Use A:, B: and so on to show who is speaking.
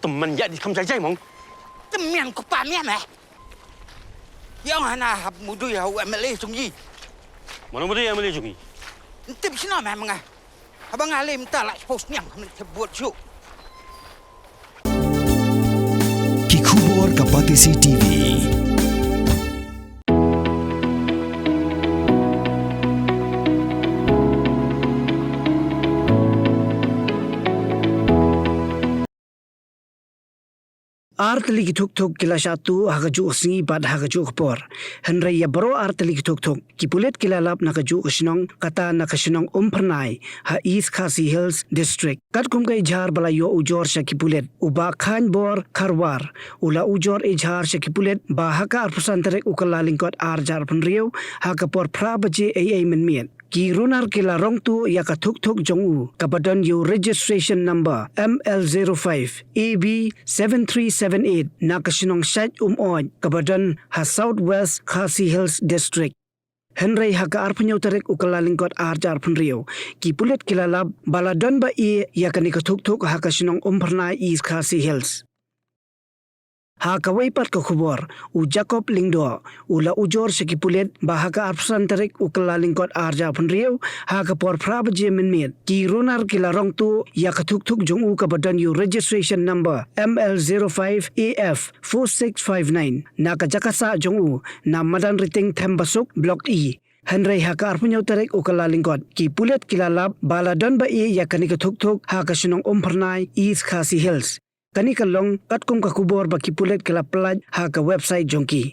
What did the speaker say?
A: teman ya di kamsai jai mong.
B: Teman ko pa miya meh. Yang hana hab mudu ya hu MLA Sngi.
A: Mana muda yang boleh jungi?
B: Tip sino meh mga. Abang alim ta la post nyang buat show.
C: Kikubor Kapatisi TV.
D: Artli ki Thuk kila satu Kajuh Sngi bad Kajuh por Henry ya bro artli ki Thuk ki pulet kila lap na Kajuh Snong kata na Snong Umphyrnai ha East Khasi Hills District kat kum kai jar bala yo ujor sha ki pulet uba khan bor kharwar ula ujor e jar sha ki pulet ba haka arpusantere ukala lingkot ar jar pun riu haka por pra baje ai men mien ki runar kila rong tu ya ka Thuk jongu kabadan yo registration number ML05 AB 7378 na kasinong site on kabadan ha Southwest Khasi Hills District Henry haka arpunyo tarik ukala lingkot arjar pun rio ki pulet kila lab baladon ba ya kanika Thuk haka sinong Umphyrnai East Khasi Hills haka waipat ka khubor u Jacob Lingdo ula ujor sekipulet bahaka arpsan tarik ukala lingkot arja pun rio haka por prabaje menmet ki runar kila rong tu ya ka Thuk jong u ka badan yu registration number ML05 AF 4659 na ka jakasa jong u na madan riting thembasuk block E Henry haka arpunyo tarik ukala lingkot ki pulet kila lab baladon ba ya kanika Thuk haka sinong Umphyrnai East Khasi Hills Kani kalong kat kum ka kubor ba kipulet kala pelaj ha ka website jongki.